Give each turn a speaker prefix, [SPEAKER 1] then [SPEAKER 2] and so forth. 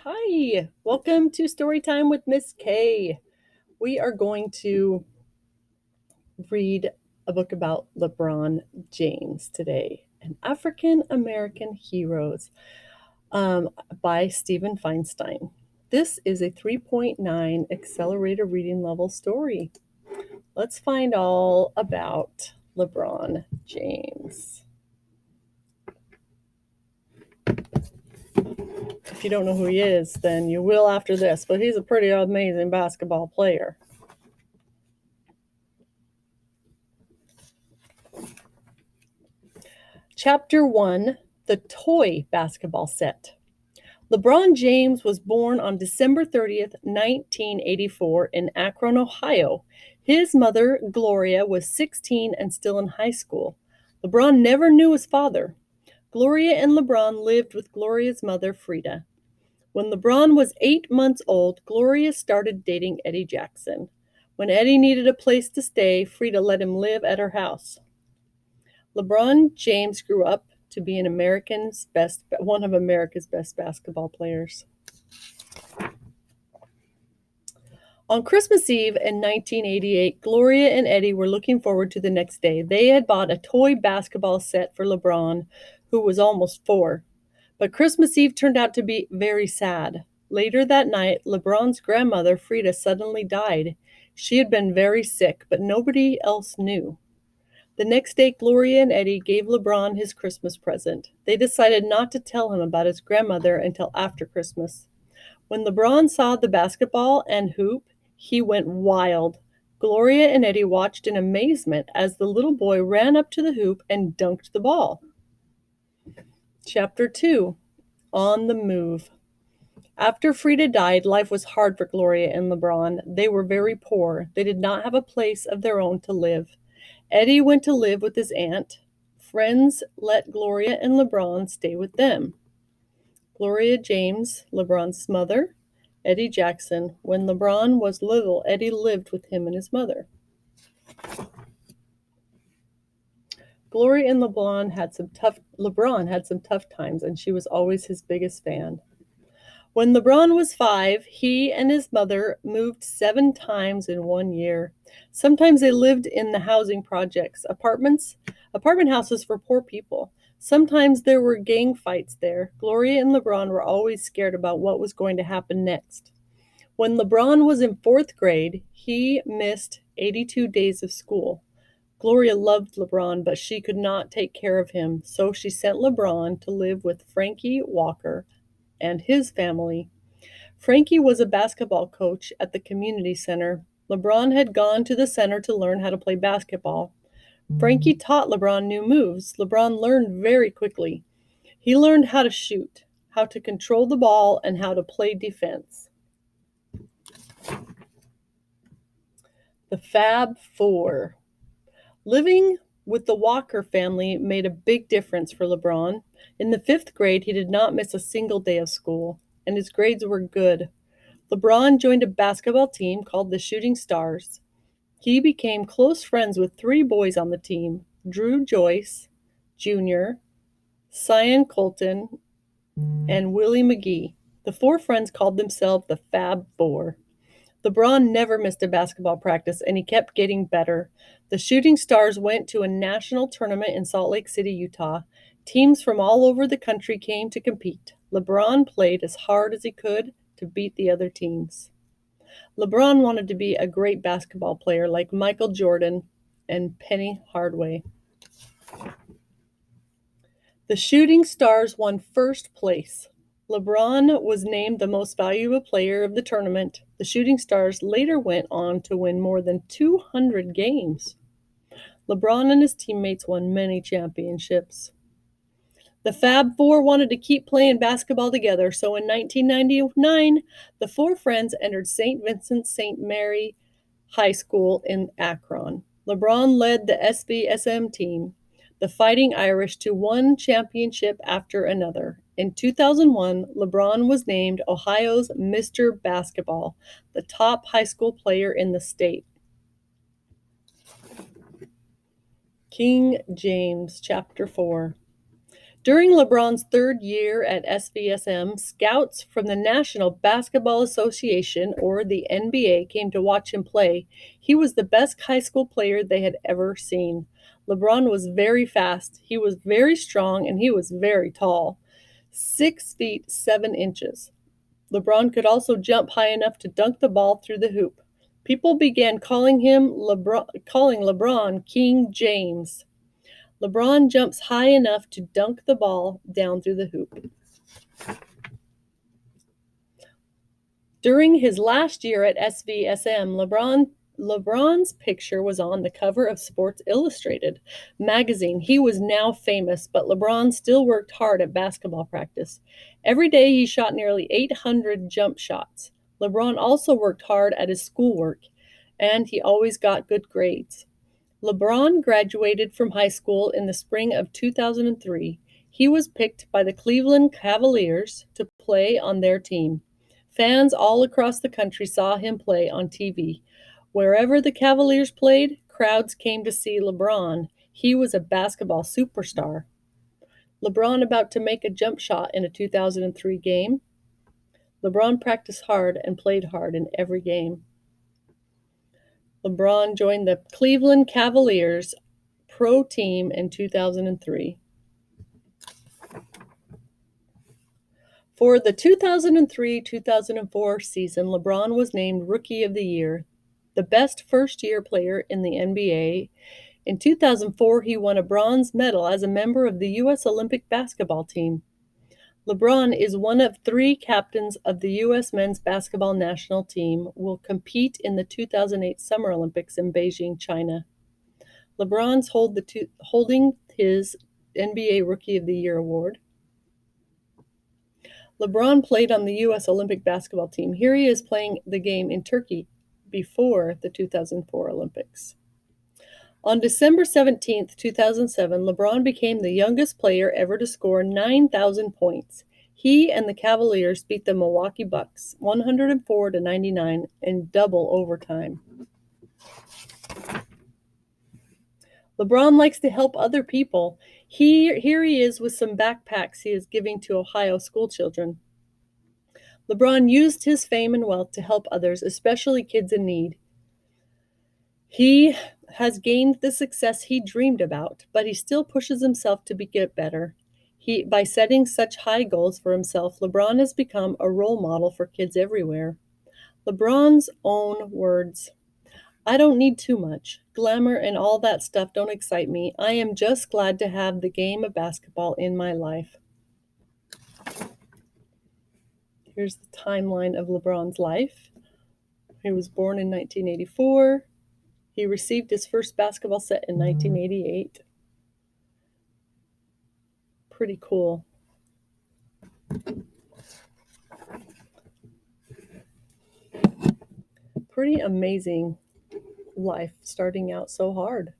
[SPEAKER 1] Hi, welcome to Storytime with Miss K. We are going to read a book about LeBron James today, an African American Heroes um, by Stephen Feinstein. This is a 3.9 accelerated reading level story. Let's find all about LeBron James. If you don't know who he is, then you will after this, but he's a pretty amazing basketball player. Chapter 1, The Toy Basketball Set. LeBron James was born on December 30th, 1984 in Akron, Ohio. His mother, Gloria, was 16 and still in high school. LeBron never knew his father. Gloria and LeBron lived with Gloria's mother, Frida. When LeBron was 8 months old, Gloria started dating Eddie Jackson. When Eddie needed a place to stay, Frida let him live at her house. LeBron James grew up to be one of America's best basketball players. On Christmas Eve in 1988, Gloria and Eddie were looking forward to the next day. They had bought a toy basketball set for LeBron, who was almost 4. But Christmas Eve turned out to be very sad. Later that night, LeBron's grandmother, Frida, suddenly died. She had been very sick, but nobody else knew. The next day, Gloria and Eddie gave LeBron his Christmas present. They decided not to tell him about his grandmother until after Christmas. When LeBron saw the basketball and hoop, he went wild. Gloria and Eddie watched in amazement as the little boy ran up to the hoop and dunked the ball. Chapter 2, On the Move. After Frida died, life was hard for Gloria and LeBron. They were very poor. They did not have a place of their own to live. Eddie went to live with his aunt. Friends let Gloria and LeBron stay with them. Gloria James, LeBron's mother, Eddie Jackson. When LeBron was little, Eddie lived with him and his mother. Gloria and LeBron had some tough times, and she was always his biggest fan. When LeBron was 5, he and his mother moved 7 times in 1 year. Sometimes they lived in the housing projects, apartment houses for poor people. Sometimes there were gang fights there. Gloria and LeBron were always scared about what was going to happen next. When LeBron was in 4th grade, he missed 82 days of school. Gloria loved LeBron, but she could not take care of him, so she sent LeBron to live with Frankie Walker and his family. Frankie was a basketball coach at the community center. LeBron had gone to the center to learn how to play basketball. Frankie taught LeBron new moves. LeBron learned very quickly. He learned how to shoot, how to control the ball, and how to play defense. The Fab Four. Living with the Walker family made a big difference for LeBron. In the 5th grade, he did not miss a single day of school, and his grades were good. LeBron joined a basketball team called the Shooting Stars. He became close friends with 3 boys on the team: Drew Joyce Jr., Cyan Colton, and Willie McGee. The 4 friends called themselves the Fab Four. LeBron never missed a basketball practice, and he kept getting better. The Shooting Stars went to a national tournament in Salt Lake City, Utah. Teams from all over the country came to compete. LeBron played as hard as he could to beat the other teams. LeBron wanted to be a great basketball player like Michael Jordan and Penny Hardaway. The Shooting Stars won first place. LeBron was named the most valuable player of the tournament. The Shooting Stars later went on to win more than 200 games. LeBron and his teammates won many championships. The Fab Four wanted to keep playing basketball together, so in 1999, the 4 friends entered St. Vincent St. Mary High School in Akron. LeBron led the SVSM team, the Fighting Irish, to one championship after another. In 2001, LeBron was named Ohio's Mr. Basketball, the top high school player in the state. King James, Chapter 4. During LeBron's third year at SVSM, scouts from the National Basketball Association, or the NBA, came to watch him play. He was the best high school player they had ever seen. LeBron was very fast, he was very strong, and he was very tall. 6 feet 7 inches. LeBron could also jump high enough to dunk the ball through the hoop. People began calling LeBron King James. LeBron jumps high enough to dunk the ball down through the hoop. During his last year at SVSM, LeBron's picture was on the cover of Sports Illustrated magazine. He was now famous, but LeBron still worked hard at basketball practice. Every day he shot nearly 800 jump shots. LeBron also worked hard at his schoolwork, and he always got good grades. LeBron graduated from high school in the spring of 2003. He was picked by the Cleveland Cavaliers to play on their team. Fans all across the country saw him play on TV. Wherever the Cavaliers played, crowds came to see LeBron. He was a basketball superstar. LeBron about to make a jump shot in a 2003 game. LeBron practiced hard and played hard in every game. LeBron joined the Cleveland Cavaliers pro team in 2003. For the 2003-2004 season, LeBron was named Rookie of the Year, the best first-year player in the NBA. In 2004, he won a bronze medal as a member of the U.S. Olympic basketball team. LeBron is one of 3 captains of the U.S. men's basketball national team, will compete in the 2008 Summer Olympics in Beijing, China. LeBron's holding his NBA Rookie of the Year award. LeBron played on the U.S. Olympic basketball team. Here he is playing the game in Turkey before the 2004 Olympics. On December 17, 2007, LeBron became the youngest player ever to score 9,000 points. He and the Cavaliers beat the Milwaukee Bucks 104-99 in double overtime. LeBron likes to help other people. Here he is with some backpacks he is giving to Ohio school children. LeBron used his fame and wealth to help others, especially kids in need. He has gained the success he dreamed about, but he still pushes himself to get better. By setting such high goals for himself, LeBron has become a role model for kids everywhere. LeBron's own words: "I don't need too much. Glamour and all that stuff don't excite me. I am just glad to have the game of basketball in my life." Here's the timeline of LeBron's life. He was born in 1984. He received his first basketball set in 1988. Pretty cool. Pretty amazing life, starting out so hard.